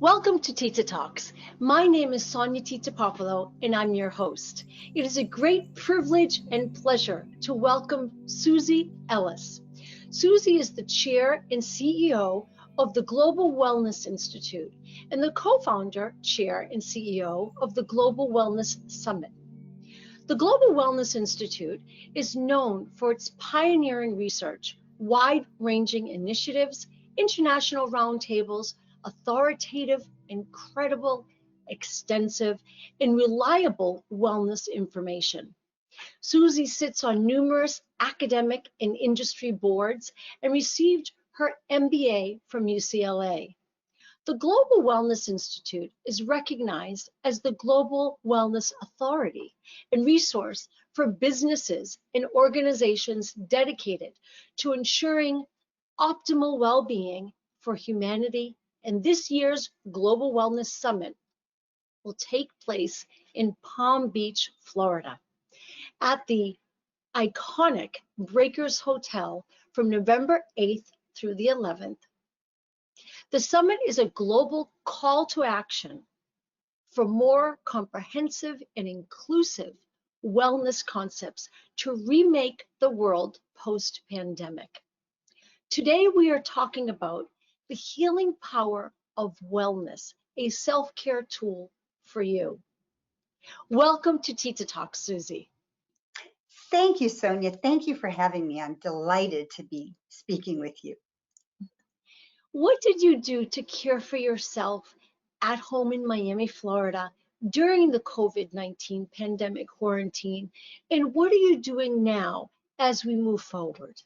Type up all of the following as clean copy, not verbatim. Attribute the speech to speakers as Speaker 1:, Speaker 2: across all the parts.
Speaker 1: Welcome to Tita Talks. My name is Sonia Tita Puopolo, and I'm your host. It is a great privilege and pleasure to welcome Susie Ellis. Susie is the chair and CEO of the Global Wellness Institute and the co-founder, chair, and CEO of the Global Wellness Summit. The Global Wellness Institute is known for its pioneering research, wide-ranging initiatives, international roundtables, authoritative, incredible, extensive, and reliable wellness information. Susie sits on numerous academic and industry boards and received her MBA from UCLA. The Global Wellness Institute is recognized as the global wellness authority and resource for businesses and organizations dedicated to ensuring optimal well-being for humanity, and this year's Global Wellness Summit will take place in Palm Beach, Florida, at the iconic Breakers Hotel from November 8th through the 11th. The summit is a global call to action for more comprehensive and inclusive wellness concepts to remake the world post-pandemic. Today, we are talking about the healing power of wellness, a self-care tool for you. Welcome to Tita Talks, Susie.
Speaker 2: Thank you, Sonia. Thank you for having me. I'm delighted to be speaking with you.
Speaker 1: What did you do to care for yourself at home in Miami, Florida during the COVID-19 pandemic quarantine? And what are you doing now as we move forward?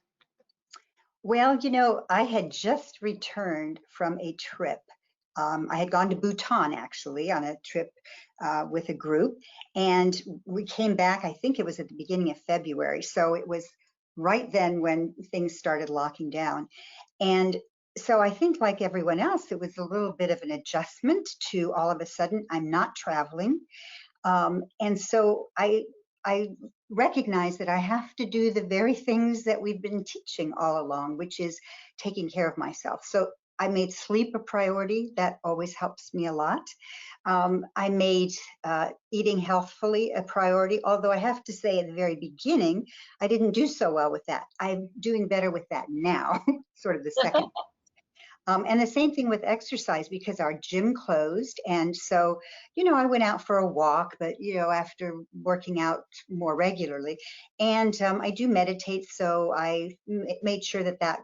Speaker 2: Well, I had just returned from a trip. I had gone to Bhutan, actually, on a trip with a group. And we came back, I think it was at the beginning of February. So it was right then when things started locking down. And so I think, like everyone else, it was a little bit of an adjustment to all of a sudden, I'm not traveling. And so I recognize that I have to do the very things that we've been teaching all along, which is taking care of myself. So I made sleep a priority. That always helps me a lot. I made eating healthfully a priority, although I have to say at the very beginning, I didn't do so well with that. I'm doing better with that now, sort of the second. And the same thing with exercise, because our gym closed. And so, I went out for a walk, but, after working out more regularly. And I do meditate, so I made sure that,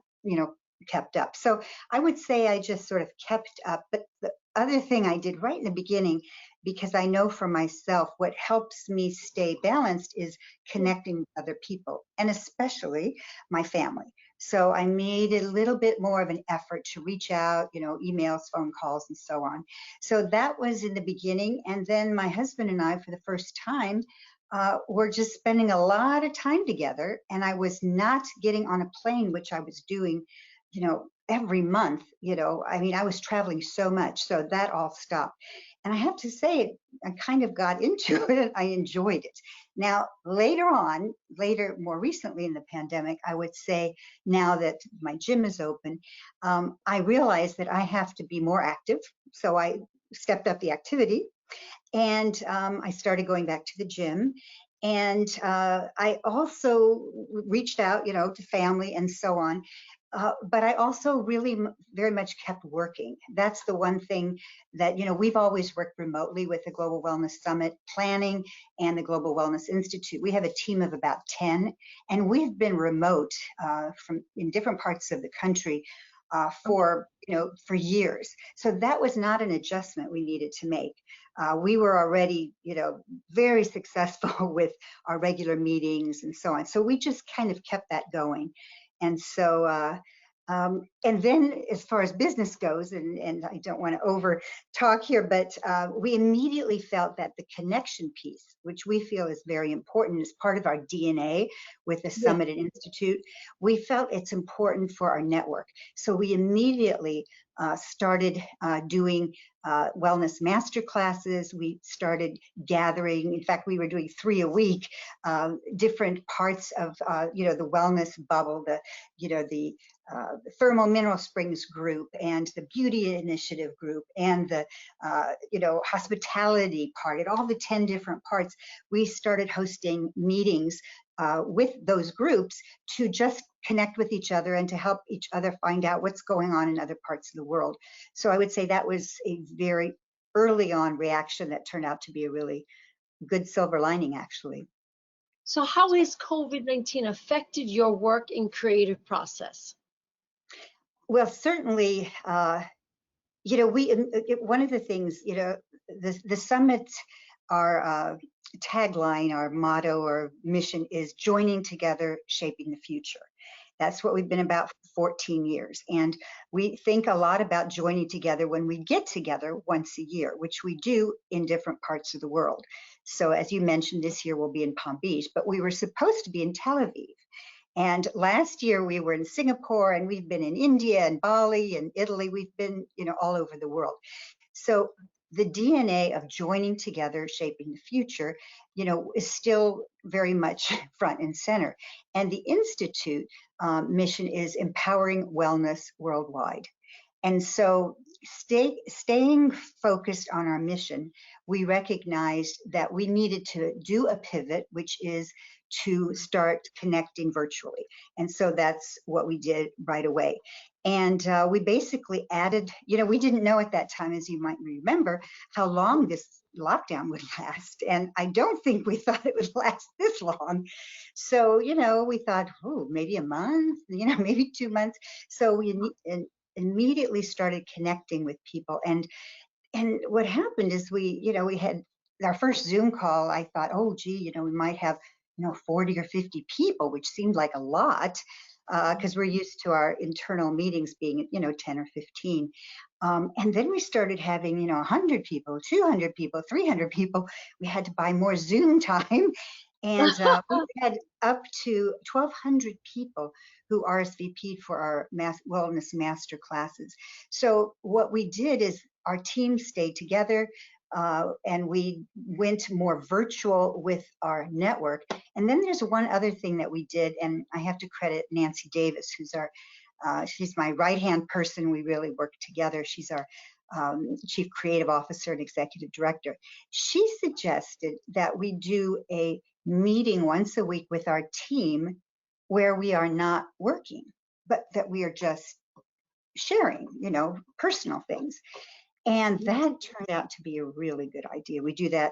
Speaker 2: kept up. So I would say I just sort of kept up. But the other thing I did right in the beginning, because I know for myself, what helps me stay balanced is connecting with other people, and especially my family. So I made a little bit more of an effort to reach out, emails, phone calls, and so on. So that was in the beginning. And then my husband and I, for the first time, were just spending a lot of time together. And I was not getting on a plane, which I was doing, every month. I was traveling so much. So that all stopped. And I have to say, I kind of got into it. I enjoyed it. Now, more recently in the pandemic, I would say now that my gym is open, I realized that I have to be more active. So I stepped up the activity, and I started going back to the gym. And I also reached out, to family and so on. But I also really very much kept working. That's the one thing that, we've always worked remotely with the Global Wellness Summit planning and the Global Wellness Institute. We have a team of about 10, and we've been remote from in different parts of the country for years. So that was not an adjustment we needed to make. We were already, very successful with our regular meetings and so on. So we just kind of kept that going. And so, and then as far as business goes, and I don't want to over talk here, but we immediately felt that the connection piece, which we feel is very important as part of our DNA with the Summit and Institute, we felt it's important for our network. So we immediately started doing wellness master classes. We started gathering. In fact, we were doing 3 a week, different parts of the wellness bubble, the thermal mineral springs group, and the beauty initiative group, and the hospitality part, and all the 10 different parts. We started hosting meetings with those groups to just connect with each other and to help each other find out what's going on in other parts of the world. So I would say that was a very early on reaction that turned out to be a really good silver lining, actually.
Speaker 1: So how has COVID-19 affected your work and creative process?
Speaker 2: Well, certainly, one of the things, the summits, our tagline, our motto or mission is joining together, shaping the future. That's what we've been about for 14 years. And we think a lot about joining together when we get together once a year, which we do in different parts of the world. So as you mentioned, this year we'll be in Palm Beach, but we were supposed to be in Tel Aviv. And last year we were in Singapore, and we've been in India and Bali and Italy. We've been, all over the world. So the DNA of joining together, shaping the future, is still very much front and center. And the Institute mission is empowering wellness worldwide. And so staying focused on our mission, we recognized that we needed to do a pivot, which is to start connecting virtually. And so that's what we did right away. And we basically added, we didn't know at that time, as you might remember, how long this lockdown would last. And I don't think we thought it would last this long. So, we thought, oh, maybe a month, maybe 2 months. So we immediately started connecting with people. And what happened is we had our first Zoom call. I thought, oh, gee, we might have 40 or 50 people, which seemed like a lot, because we're used to our internal meetings being 10 or 15. And then we started having 100 people, 200 people, 300 people. We had to buy more Zoom time. And we had up to 1,200 people who RSVP'd for our wellness master classes. So what we did is our team stayed together, and we went more virtual with our network. And then there's one other thing that we did, and I have to credit Nancy Davis, who's she's my right-hand person. We really work together. She's our Chief Creative Officer and Executive Director. She suggested that we do a meeting once a week with our team where we are not working, but that we are just sharing, personal things. And that turned out to be a really good idea. We do that.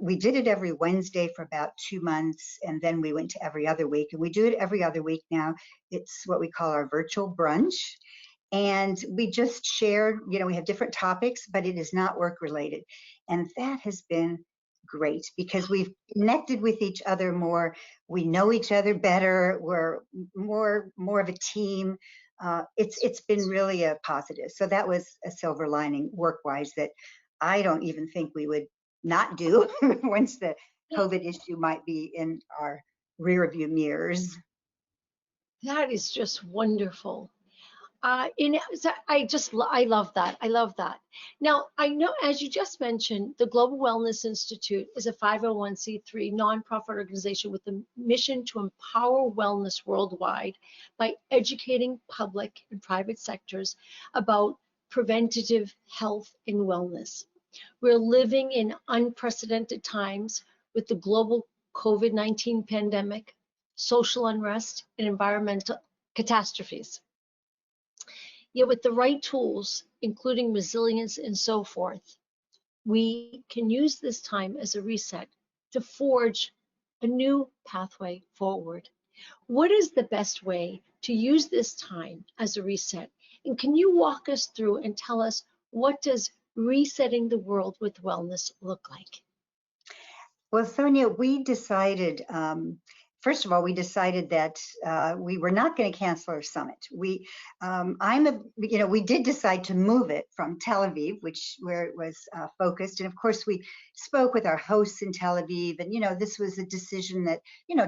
Speaker 2: We did it every Wednesday for about 2 months, and then we went to every other week. And we do it every other week now. It's what we call our virtual brunch. And we just shared, we have different topics, but it is not work related. And that has been great because we've connected with each other more. We know each other better. We're more of a team. It's been really a positive. So that was a silver lining work-wise that I don't even think we would not do once the COVID issue might be in our rear view mirrors.
Speaker 1: That is just wonderful. I love that. I love that. Now, I know, as you just mentioned, the Global Wellness Institute is a 501c3 nonprofit organization with a mission to empower wellness worldwide by educating public and private sectors about preventative health and wellness. We're living in unprecedented times with the global COVID-19 pandemic, social unrest, and environmental catastrophes. Yet with the right tools, including resilience and so forth, we can use this time as a reset to forge a new pathway forward. What is the best way to use this time as a reset? And can you walk us through and tell us, what does resetting the world with wellness look like?
Speaker 2: Well, Sonia, we decided first of all, we decided that we were not going to cancel our summit. We did decide to move it from Tel Aviv, where it was focused, and of course we spoke with our hosts in Tel Aviv, and this was a decision that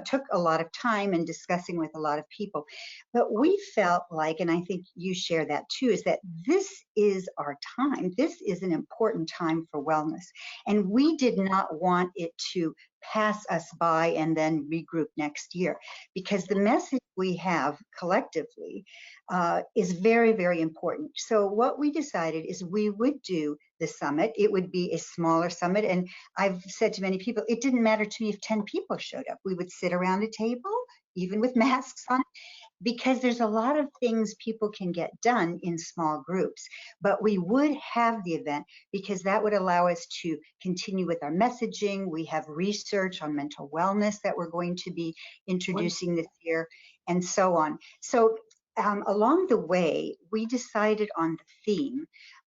Speaker 2: took a lot of time and discussing with a lot of people. But we felt like, and I think you share that too, is that this is our time. This is an important time for wellness, and we did not want it to pass us by and then regroup next year, because the message we have collectively is very, very important. So what we decided is we would do the summit. It would be a smaller summit, and I've said to many people, it didn't matter to me if 10 people showed up. We would sit around a table, even with masks on, because there's a lot of things people can get done in small groups. But we would have the event because that would allow us to continue with our messaging. We have research on mental wellness that we're going to be introducing this year, and so on. So along the way, we decided on the theme,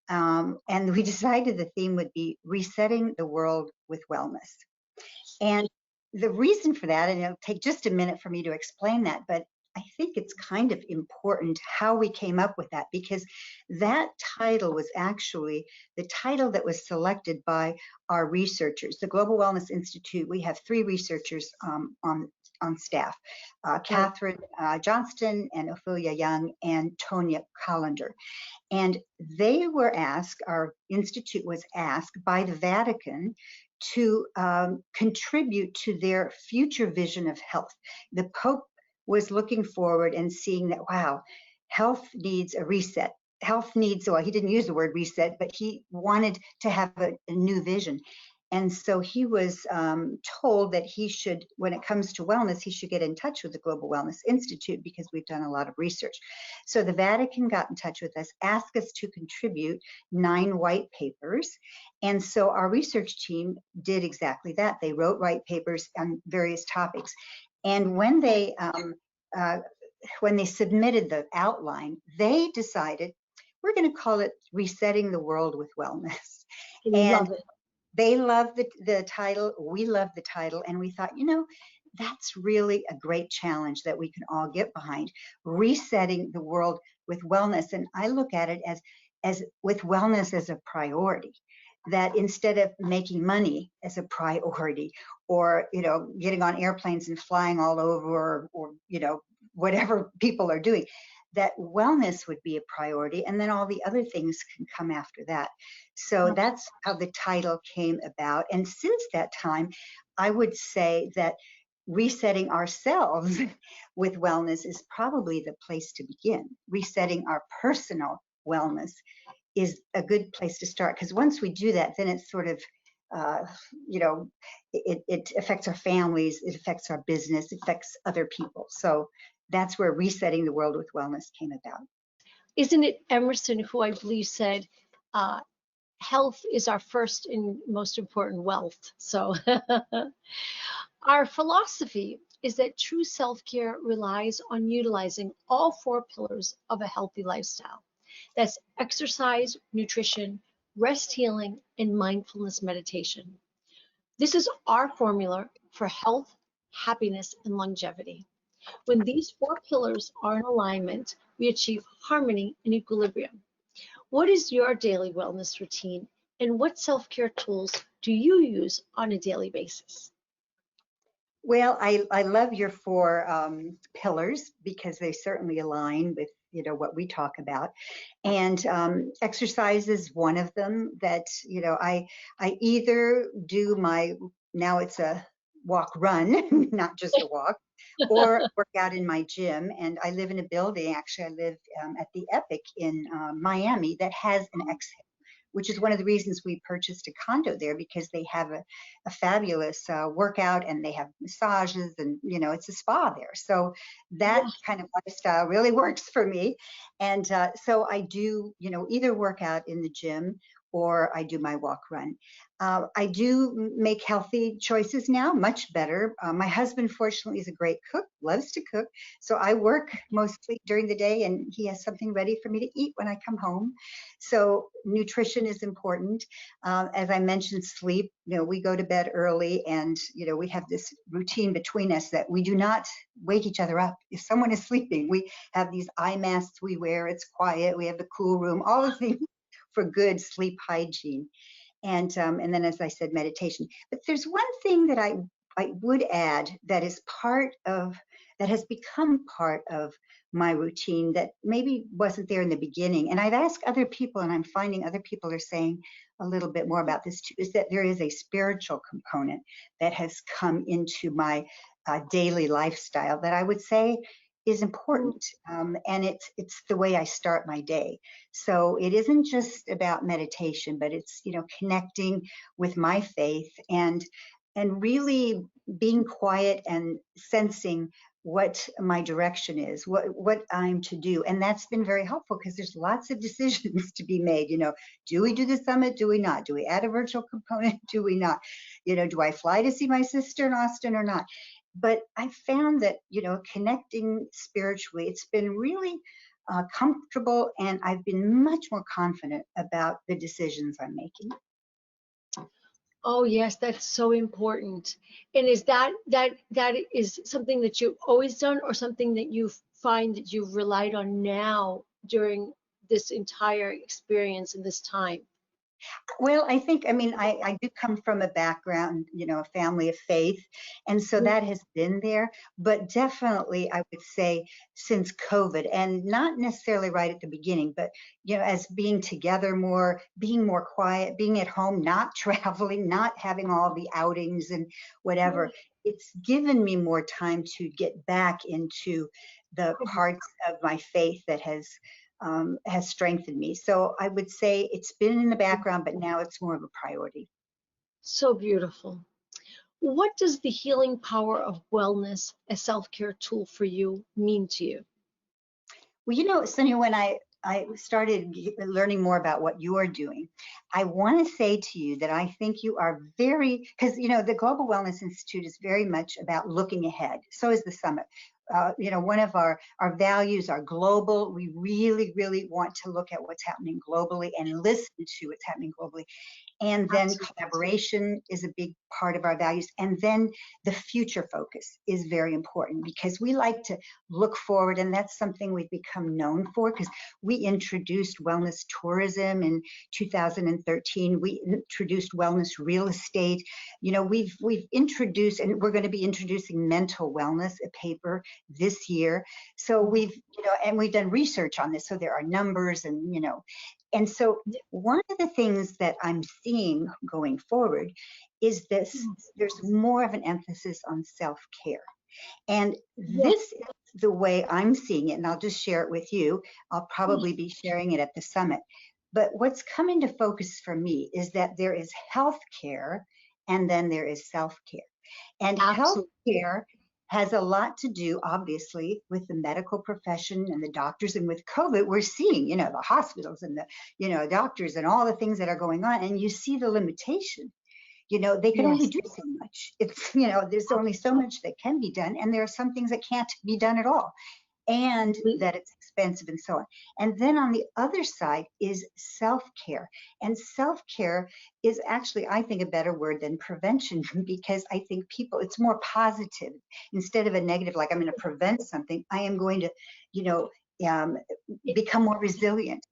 Speaker 2: and we decided the theme would be resetting the world with wellness. And the reason for that, and it'll take just a minute for me to explain that, but I think it's kind of important how we came up with that, because that title was actually the title that was selected by our researchers. The Global Wellness Institute, we have 3 researchers on staff, Catherine Johnston and Ophelia Young and Tonya Collender. And they were asked, our institute was asked by the Vatican to contribute to their future vision of health. The Pope was looking forward and seeing that, wow, health needs a reset. Health needs, well, he didn't use the word reset, but he wanted to have a new vision. And so he was told that he should, when it comes to wellness, he should get in touch with the Global Wellness Institute, because we've done a lot of research. So the Vatican got in touch with us, asked us to contribute 9 white papers. And so our research team did exactly that. They wrote white papers on various topics. And when they submitted the outline, they decided we're going to call it Resetting the World with Wellness. And they loved the title. We loved the title. And we thought, that's really a great challenge that we can all get behind, resetting the world with wellness. And I look at it as with wellness as a priority, that instead of making money as a priority, or getting on airplanes and flying all over, or whatever people are doing, that wellness would be a priority, and then all the other things can come after that. So that's how the title came about. And since that time, I would say that resetting ourselves with wellness is probably the place to begin. Resetting our personal wellness is a good place to start, because once we do that, then it's sort of it affects our families, it affects our business, it affects other people. So that's where resetting the world with wellness came about.
Speaker 1: Isn't it Emerson who I believe said, health is our first and most important wealth? So our philosophy is that true self-care relies on utilizing all 4 pillars of a healthy lifestyle. That's exercise, nutrition, rest, healing, and mindfulness meditation. This is our formula for health, happiness, and longevity. When these 4 pillars are in alignment, we achieve harmony and equilibrium. What is your daily wellness routine, and what self-care tools do you use on a daily basis?
Speaker 2: Well, I love your 4 pillars, because they certainly align with what we talk about. And exercise is one of them that I either do now it's a walk run, not just a walk, or work out in my gym. And I live in a building, actually I live at the Epic in Miami, that has an exhale, which is one of the reasons we purchased a condo there, because they have a fabulous workout, and they have massages, and it's a spa there. So that kind of lifestyle really works for me. And so I do either work out in the gym, or I do my walk run. I do make healthy choices now, much better. My husband, fortunately, is a great cook, loves to cook. So I work mostly during the day and he has something ready for me to eat when I come home. So nutrition is important. As I mentioned, sleep, we go to bed early and, we have this routine between us that we do not wake each other up. If someone is sleeping, we have these eye masks we wear, it's quiet, we have the cool room, all the things for good sleep hygiene. And then, as I said, meditation. But there's one thing that I would add that is that has become part of my routine that maybe wasn't there in the beginning. And I've asked other people, and I'm finding other people are saying a little bit more about this too, is that there is a spiritual component that has come into my daily lifestyle that I would say is important, and it's the way I start my day. So it isn't just about meditation, but it's connecting with my faith and really being quiet and sensing what my direction is, what I'm to do. And that's been very helpful because there's lots of decisions to be made. Do we do the summit? Do we not? Do we add a virtual component? Do we not? Do I fly to see my sister in Austin or not? But I found that, connecting spiritually, it's been really comfortable, and I've been much more confident about the decisions I'm making.
Speaker 1: Oh yes, that's so important. And is that is something that you've always done, or something that you find that you've relied on now during this entire experience and this time?
Speaker 2: Well, I do come from a background, a family of faith. And so that has been there. But definitely, I would say since COVID, and not necessarily right at the beginning, but, as being together more, being more quiet, being at home, not traveling, not having all the outings and whatever, it's given me more time to get back into the parts of my faith that has strengthened me. So I would say it's been in the background, but now it's more of a priority.
Speaker 1: So beautiful. What does the healing power of wellness, a self-care tool for you, mean to you?
Speaker 2: Well, Sonia, when I started learning more about what you are doing, I want to say to you that I think you are because, the Global Wellness Institute is very much about looking ahead. So is the summit. One of our values are global. We really, really want to look at what's happening globally and listen to what's happening globally. And then collaboration is a big part of our values. And then the future focus is very important because we like to look forward. And that's something we've become known for because we introduced wellness tourism in 2013. We introduced wellness real estate. We've introduced, and we're going to be introducing mental wellness, a paper this year. So we've done research on this. So there are numbers and so one of the things that I'm seeing going forward is there's more of an emphasis on self-care. And this is the way I'm seeing it, and I'll just share it with you. I'll probably be sharing it at the summit. But what's come into focus for me is that there is healthcare and then there is self-care. And healthcare has a lot to do, obviously, with the medical profession and the doctors. And with COVID, we're seeing, the hospitals and the, doctors and all the things that are going on. And you see the limitation. They can only do so much. It's, there's only so much that can be done. And there are some things that can't be done at all. And that it's expensive and so on. And then on the other side is self-care. And self-care is actually, I think, a better word than prevention because I think it's more positive. Instead of a negative, like I'm going to prevent something, I am going to, become more resilient,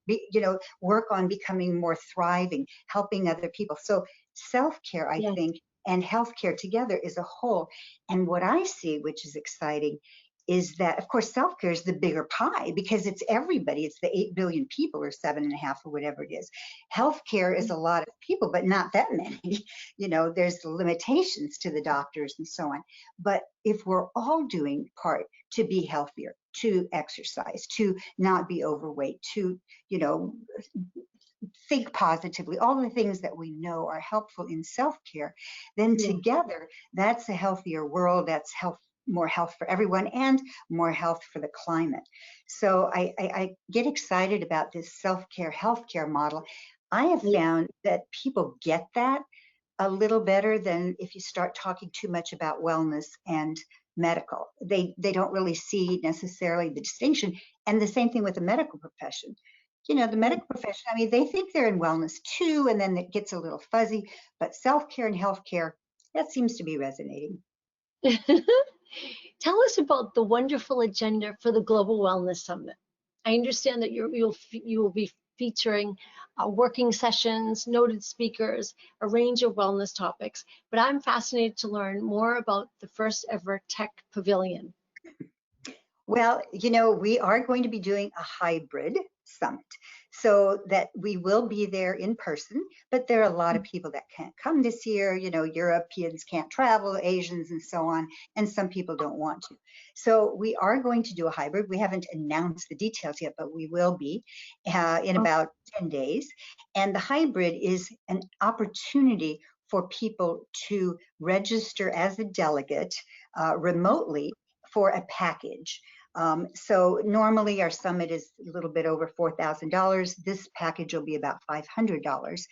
Speaker 2: work on becoming more thriving, helping other people. So self-care, I think, and healthcare together is a whole. And what I see, which is exciting, is that, of course, self-care is the bigger pie because it's everybody. It's the 8 billion people or 7.5 or whatever it is. Healthcare is a lot of people, but not that many. There's limitations to the doctors and so on. But if we're all doing part to be healthier, to exercise, to not be overweight, to, think positively, all the things that we know are helpful in self-care, then together, that's a healthier world, that's more health for everyone and more health for the climate. So I get excited about this self-care healthcare model. I have found that people get that a little better than if you start talking too much about wellness and medical. They don't really see necessarily the distinction. And the same thing with the medical profession. You know, the medical profession, I mean, they think they're in wellness too, and then it gets a little fuzzy, but self-care and healthcare, that seems to be resonating.
Speaker 1: Tell us about the wonderful agenda for the Global Wellness Summit. I understand that you will be featuring working sessions, noted speakers, a range of wellness topics, but I'm fascinated to learn more about the first ever tech pavilion.
Speaker 2: Well, you know, we are going to be doing a hybrid summit so that we will be there in person, but there are a lot of people that can't come this year. You know, Europeans can't travel, Asians and so on, and some people don't want to. So we are going to do a hybrid. We haven't announced the details yet, but we will be in about 10 days. And the hybrid is an opportunity for people to register as a delegate remotely for a package. So normally our summit is a little bit over $4,000. This package will be about $500.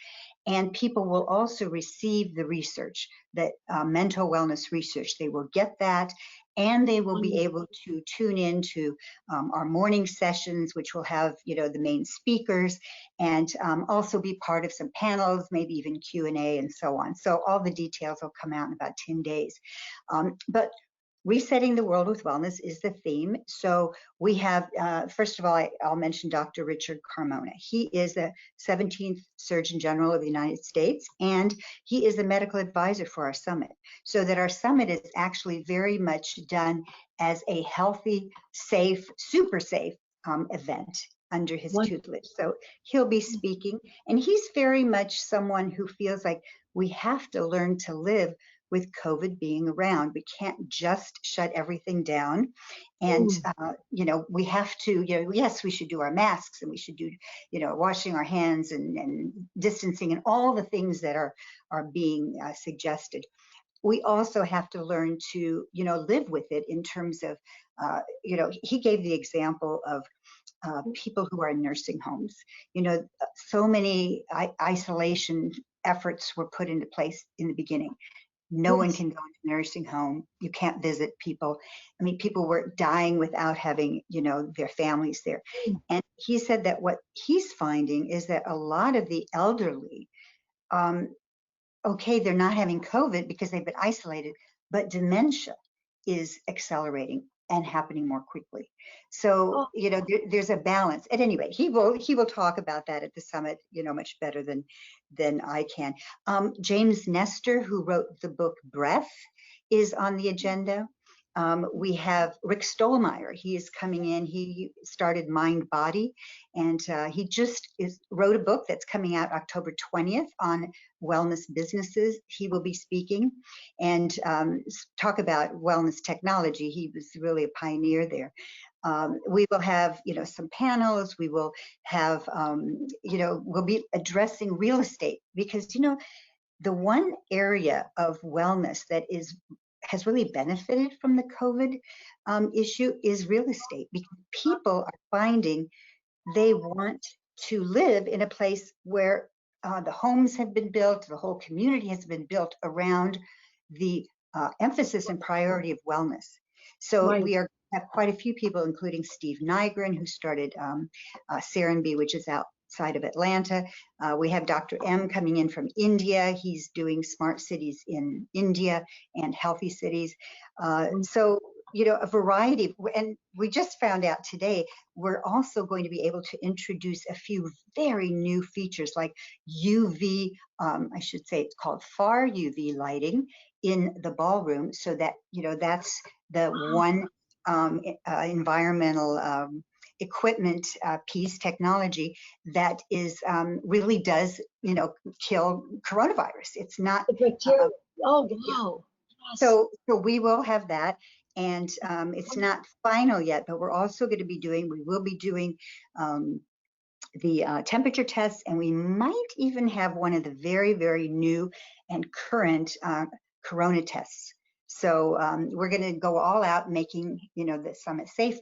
Speaker 2: And people will also receive the research, that mental wellness research. They will get that, and they will be able to tune into our morning sessions, which will have, you know, the main speakers, and also be part of some panels, maybe even Q&A and so on. So all the details will come out in about 10 days. But resetting the world with wellness is the theme. So we have, first of all, I'll mention Dr. Richard Carmona. He is the 17th Surgeon General of the United States, and he is the medical advisor for our summit. So that our summit is actually very much done as a healthy, safe, super safe event under his tutelage. So he'll be speaking, and he's very much someone who feels like we have to learn to live with COVID being around. We can't just shut everything down. And, you know, we have to, you know, yes, we should do our masks, and we should do, you know, washing our hands and distancing and all the things that are being suggested. We also have to learn to, you know, live with it in terms of, you know, he gave the example of people who are in nursing homes. You know, so many isolation efforts were put into place in the beginning. No one can go into nursing home. You can't visit people. I mean, people were dying without having, you know, their families there. And he said that what he's finding is that a lot of the elderly, okay, they're not having COVID because they've been isolated, but dementia is accelerating and happening more quickly. So, you know, there's a balance. At any rate, he will talk about that at the summit, you know, much better than I can. James Nestor, who wrote the book Breath, is on the agenda. We have Rick Stollmeyer. He is coming in. He started Mind Body, and he just wrote a book that's coming out October 20th on wellness businesses. He will be speaking and talk about wellness technology. He was really a pioneer there. We will have, you know, some panels. We will have, you know, we'll be addressing real estate, because, you know, the one area of wellness that has really benefited from the COVID issue is real estate, because people are finding they want to live in a place where the homes have been built, the whole community has been built around the emphasis and priority of wellness. So we have quite a few people, including Steve Nygren, who started Serenbe, which is outside of Atlanta. We have Dr. M coming in from India. He's doing smart cities in India and healthy cities. So, you know, a variety. And we just found out today, we're also going to be able to introduce a few very new features like UV, I should say it's called far UV lighting in the ballroom, so that, you know, that's the one environmental equipment piece technology that is really does, you know, kill coronavirus. It's not
Speaker 1: oh wow. Yes.
Speaker 2: So we will have that, and it's not final yet, but we're also going to be doing, we will be doing the temperature tests, and we might even have one of the very, very new and current corona tests. So we're going to go all out making, you know, the summit safe.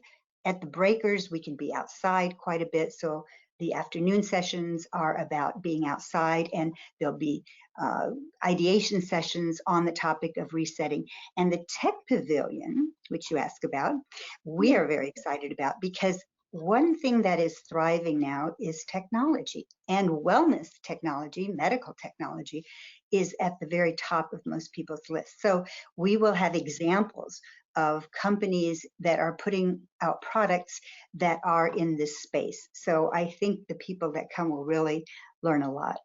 Speaker 2: At the breakers, we can be outside quite a bit. So The afternoon sessions are about being outside, and there'll be ideation sessions on the topic of resetting. And the tech pavilion, which you ask about, we are very excited about, because one thing that is thriving now is technology, and wellness technology, medical technology, is at the very top of most people's lists. So we will have examples of companies that are putting out products that are in this space. So I think the people that come will really learn a lot.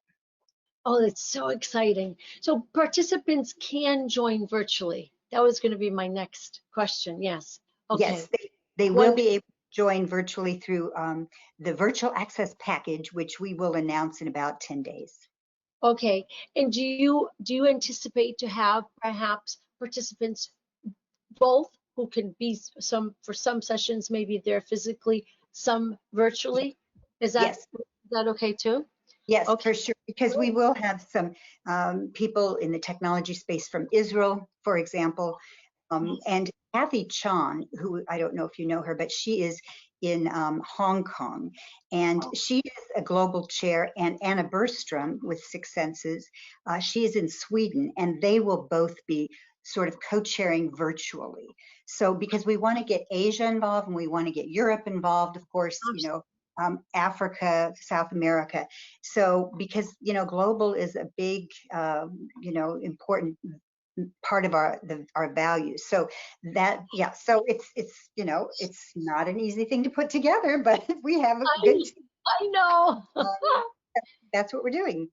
Speaker 1: Oh, that's so exciting. So participants can join virtually. That was going to be my next question. Yes.
Speaker 2: Yes,
Speaker 1: Okay.
Speaker 2: they will
Speaker 1: Wonderful.
Speaker 2: be able to join virtually through the virtual access package, which we will announce in about 10 days.
Speaker 1: Okay. And do you anticipate to have perhaps participants both who can be some for some sessions, maybe they're physically, some virtually? Is
Speaker 2: Yes,
Speaker 1: that okay too?
Speaker 2: yes,
Speaker 1: Okay.
Speaker 2: for sure, because we will have some people in the technology space from Israel, for example, and Kathy Chan, who I don't know if you know her, but she is in Hong Kong, and she is a global chair. And Anna Bergstrom with Six Senses, she is in Sweden, and they will both be sort of co-chairing virtually. So because we want to get Asia involved, and we want to get Europe involved, of course, Africa, South America. So because, global is a big, important part of our values. So that, yeah, so it's not an easy thing to put together, but we have a good team.
Speaker 1: I know.
Speaker 2: That's what we're doing.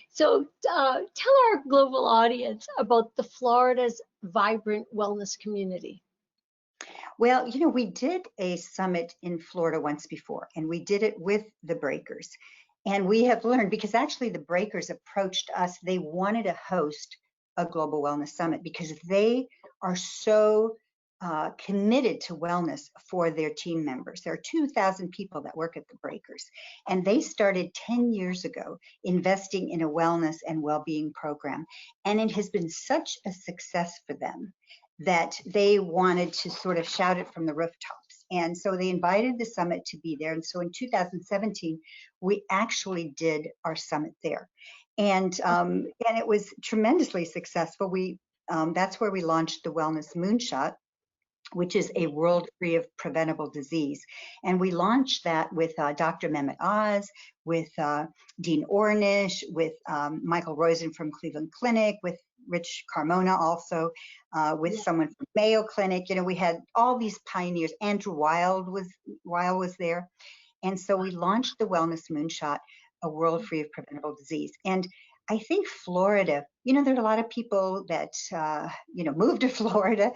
Speaker 1: So tell our global audience about the Florida's vibrant wellness community.
Speaker 2: Well, we did a summit in Florida once before, and we did it with the Breakers. And we have learned, because actually the Breakers approached us, they wanted to host a global wellness summit because they are so committed to wellness for their team members. There are 2,000 people that work at the Breakers, and they started 10 years ago investing in a wellness and well-being program. And it has been such a success for them that they wanted to sort of shout it from the rooftops. And so they invited the summit to be there. And so in 2017, we actually did our summit there. And it was tremendously successful. That's where we launched the Wellness Moonshot, which is a world free of preventable disease. And we launched that with Dr. Mehmet Oz, with Dean Ornish, with Michael Rosen from Cleveland Clinic, with Rich Carmona also, with someone from Mayo Clinic. We had all these pioneers. Andrew Weil was there. And so we launched the Wellness Moonshot, a world free of preventable disease. And I think Florida, there are a lot of people that, move to Florida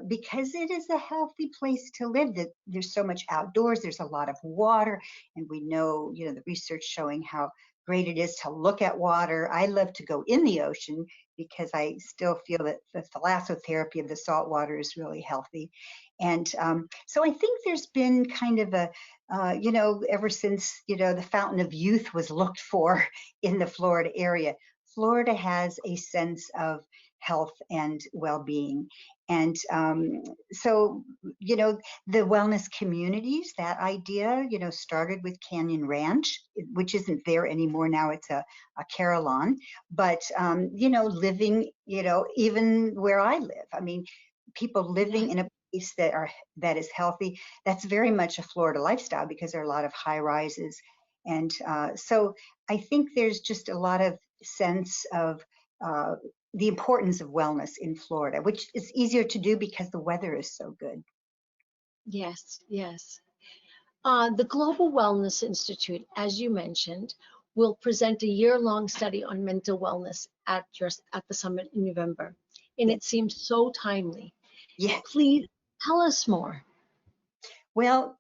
Speaker 2: because it is a healthy place to live. That there's so much outdoors, there's a lot of water, and we know, the research showing how great it is to look at water. I love to go in the ocean because I still feel that the thalassotherapy of the salt water is really healthy. And so I think there's been kind of a, ever since, the fountain of youth was looked for in the Florida area, Florida has a sense of health and well-being. And so, the wellness communities, that idea, started with Canyon Ranch, which isn't there anymore. Now it's a Carillon. But, living, even where I live, I mean, people living in a place that is healthy, that's very much a Florida lifestyle because there are a lot of high rises. And so I think there's just a lot of sense of the importance of wellness in Florida, which is easier to do because the weather is so good.
Speaker 1: Yes, yes. The Global Wellness Institute, as you mentioned, will present a year-long study on mental wellness at the summit in November, and
Speaker 2: Yeah.
Speaker 1: it seems so timely.
Speaker 2: Yeah.
Speaker 1: Please tell us more.
Speaker 2: Well,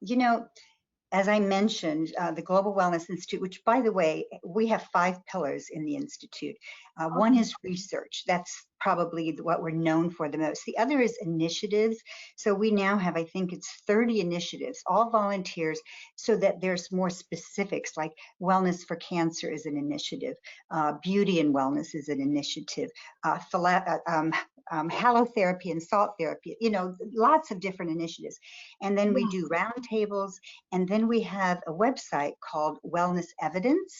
Speaker 2: as I mentioned, the Global Wellness Institute, which, by the way, we have 5 pillars in the Institute. One is research. That's probably what we're known for the most. The other is initiatives. So we now have, I think it's 30 initiatives, all volunteers, so that there's more specifics, like Wellness for Cancer is an initiative, Beauty and Wellness is an initiative, halotherapy and salt therapy, lots of different initiatives. And then we do roundtables, and then we have a website called Wellness Evidence,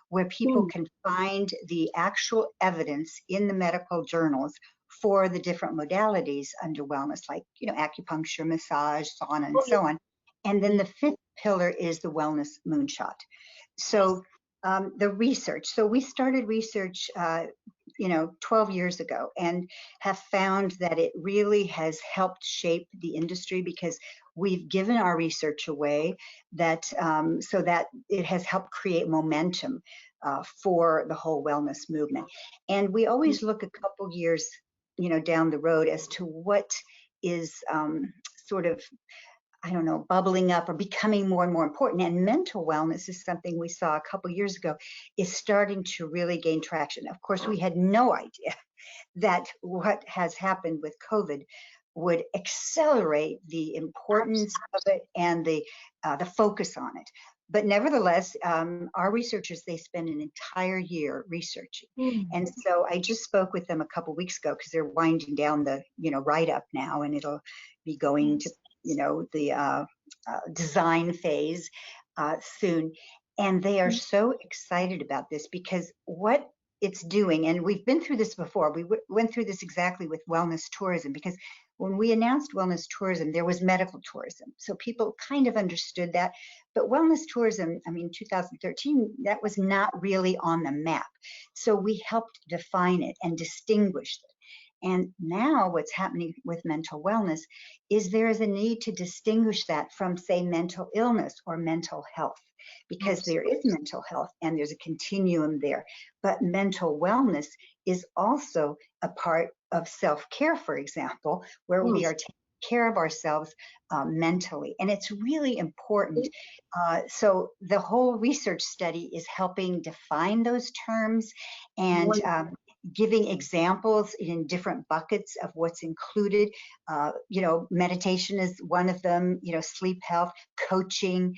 Speaker 2: where people can find the actual evidence in the medical journals for the different modalities under wellness, like, acupuncture, massage, sauna, and so on. And then the fifth pillar is the wellness moonshot. So the research. So we started research, 12 years ago, and have found that it really has helped shape the industry, because we've given our research away that so that it has helped create momentum for the whole wellness movement. And we always look a couple years, down the road as to what is sort of, I don't know, bubbling up or becoming more and more important. And mental wellness is something we saw a couple years ago is starting to really gain traction. Of course, we had no idea that what has happened with COVID would accelerate the importance of it and the focus on it. But nevertheless, our researchers, they spend an entire year researching. And so I just spoke with them a couple weeks ago, because they're winding down the, write-up now, and it'll be going to, the design phase soon. And they are so excited about this, because what it's doing, and we've been through this before, we went through this exactly with wellness tourism, because when we announced wellness tourism, there was medical tourism. So people kind of understood that. But wellness tourism, 2013, that was not really on the map. So we helped define it and distinguish it. And now what's happening with mental wellness is there is a need to distinguish that from, say, mental illness or mental health, because there is mental health and there's a continuum there. But mental wellness is also a part of self-care, for example, where we are taking care of ourselves mentally. And it's really important. So the whole research study is helping define those terms and giving examples in different buckets of what's included. Meditation is one of them, sleep health, coaching,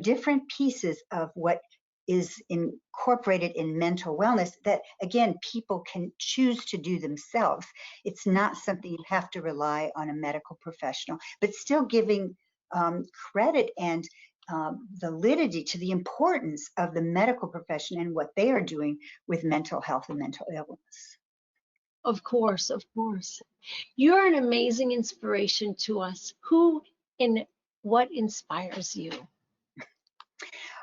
Speaker 2: different pieces of what is incorporated in mental wellness that, again, people can choose to do themselves. It's not something you have to rely on a medical professional, but still giving credit and validity to the importance of the medical profession and what they are doing with mental health and mental illness.
Speaker 1: Of course, of course. You're an amazing inspiration to us. Who and what inspires you?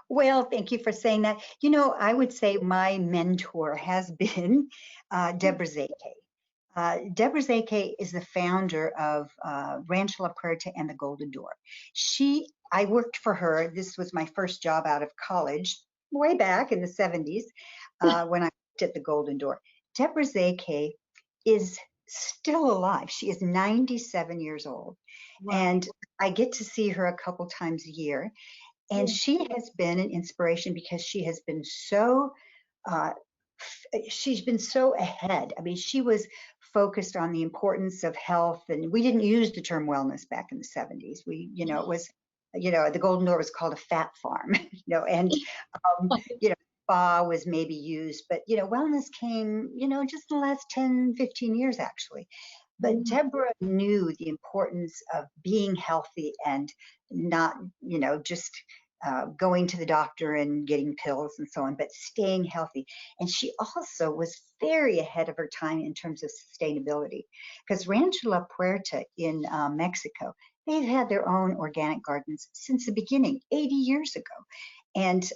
Speaker 2: Well, thank you for saying that. I would say my mentor has been Deborah Zake. Deborah Zake is the founder of Rancho La Puerta and the Golden Door. I worked for her. This was my first job out of college, way back in the 70s, when I worked at the Golden Door. Deborah Zake is still alive. She is 97 years old. Wow. And I get to see her a couple times a year. And she has been an inspiration because she has been so she's been so ahead. She was focused on the importance of health, and we didn't use the term wellness back in the 70s. It was, the Golden Door was called a fat farm, and spa was maybe used, but wellness came, just in the last 10, 15 years actually. But Deborah knew the importance of being healthy and not, just going to the doctor and getting pills and so on, but staying healthy. And she also was very ahead of her time in terms of sustainability, because Rancho La Puerta in Mexico, they've had their own organic gardens since the beginning, 80 years ago. And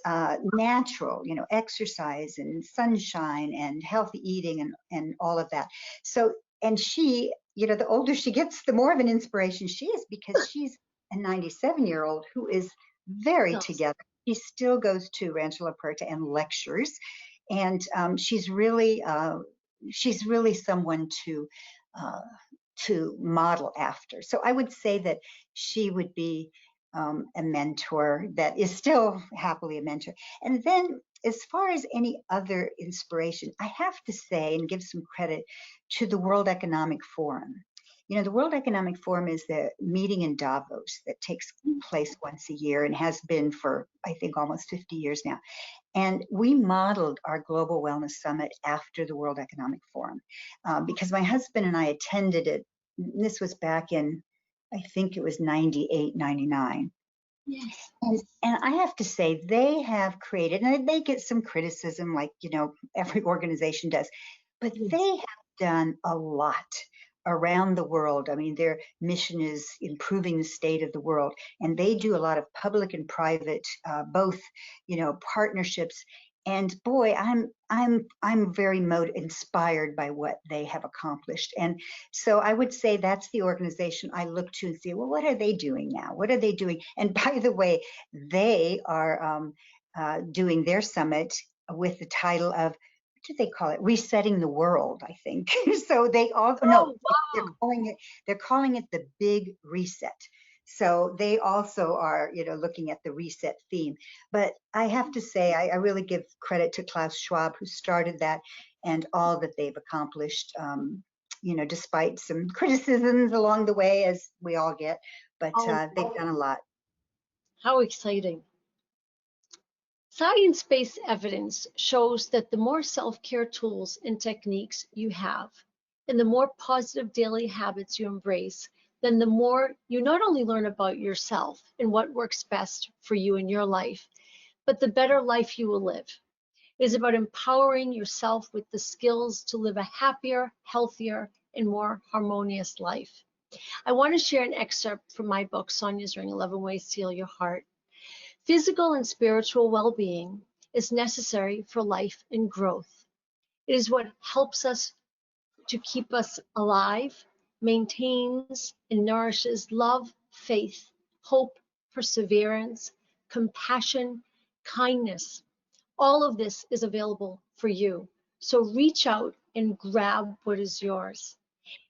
Speaker 2: natural, exercise and sunshine and healthy eating and all of that. So, and she, the older she gets, the more of an inspiration she is, because she's a 97-year-old who is very together. She still goes to Rancho La Puerta and lectures, and she's really someone to model after. So I would say that she would be a mentor that is still happily a mentor. And then as far as any other inspiration, I have to say and give some credit to the World Economic Forum. The World Economic Forum is the meeting in Davos that takes place once a year and has been for, I think, almost 50 years now. And we modeled our Global Wellness Summit after the World Economic Forum because my husband and I attended it. This was back in, I think it was 98, 99.
Speaker 1: Yes.
Speaker 2: And I have to say, they have created, and they get some criticism like, every organization does, but they have done a lot around the world. I mean, their mission is improving the state of the world, and they do a lot of public and private, both, partnerships. And boy, I'm very inspired by what they have accomplished. And so I would say that's the organization I look to and see, well, what are they doing now? What are they doing? And by the way, they are doing their summit with the title of, what do they call it? Resetting the World, I think. So they all, no, they're calling it the Big Reset. So they also are, looking at the reset theme. But I have to say, I really give credit to Klaus Schwab, who started that, and all that they've accomplished, despite some criticisms along the way, as we all get. But they've done a lot.
Speaker 1: How exciting. Science-based evidence shows that the more self-care tools and techniques you have, and the more positive daily habits you embrace, then the more you not only learn about yourself and what works best for you in your life, but the better life you will live. It is about empowering yourself with the skills to live a happier, healthier, and more harmonious life. I want to share an excerpt from my book, Sonia's Ring, 11 Ways to Heal Your Heart. Physical and spiritual well-being is necessary for life and growth. It is what helps us to keep us alive, maintains and nourishes love, faith, hope, perseverance, compassion, kindness. All of this is available for you. So reach out and grab what is yours.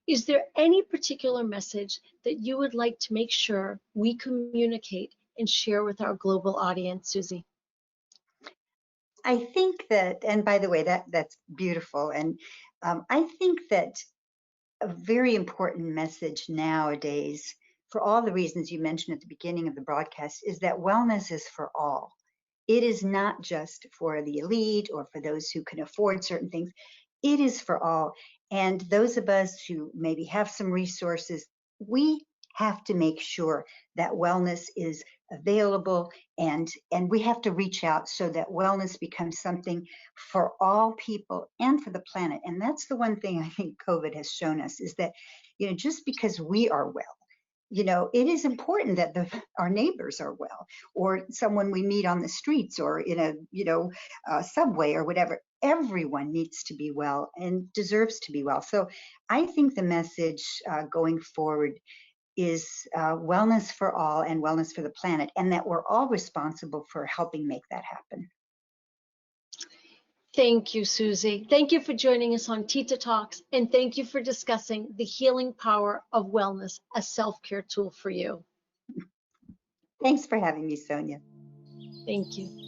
Speaker 1: Is there any particular message that you would like to make sure we communicate and share with our global audience, Susie?
Speaker 2: I think that, and by the way, that's beautiful. And I think that a very important message nowadays, for all the reasons you mentioned at the beginning of the broadcast, is that wellness is for all. It is not just for the elite or for those who can afford certain things. It is for all. And those of us who maybe have some resources, we have to make sure that wellness is available, and we have to reach out so that wellness becomes something for all people and for the planet. And that's the one thing I think COVID has shown us, is that just because we are well, it is important that our neighbors are well, or someone we meet on the streets or in a subway or whatever. Everyone needs to be well and deserves to be well. So I think the message going forward is wellness for all and wellness for the planet, and that we're all responsible for helping make that happen.
Speaker 1: Thank you, Susie. Thank you for joining us on Tita Talks, and thank you for discussing the healing power of wellness, a self-care tool for you.
Speaker 2: Thanks for having me, Sonia.
Speaker 1: Thank you.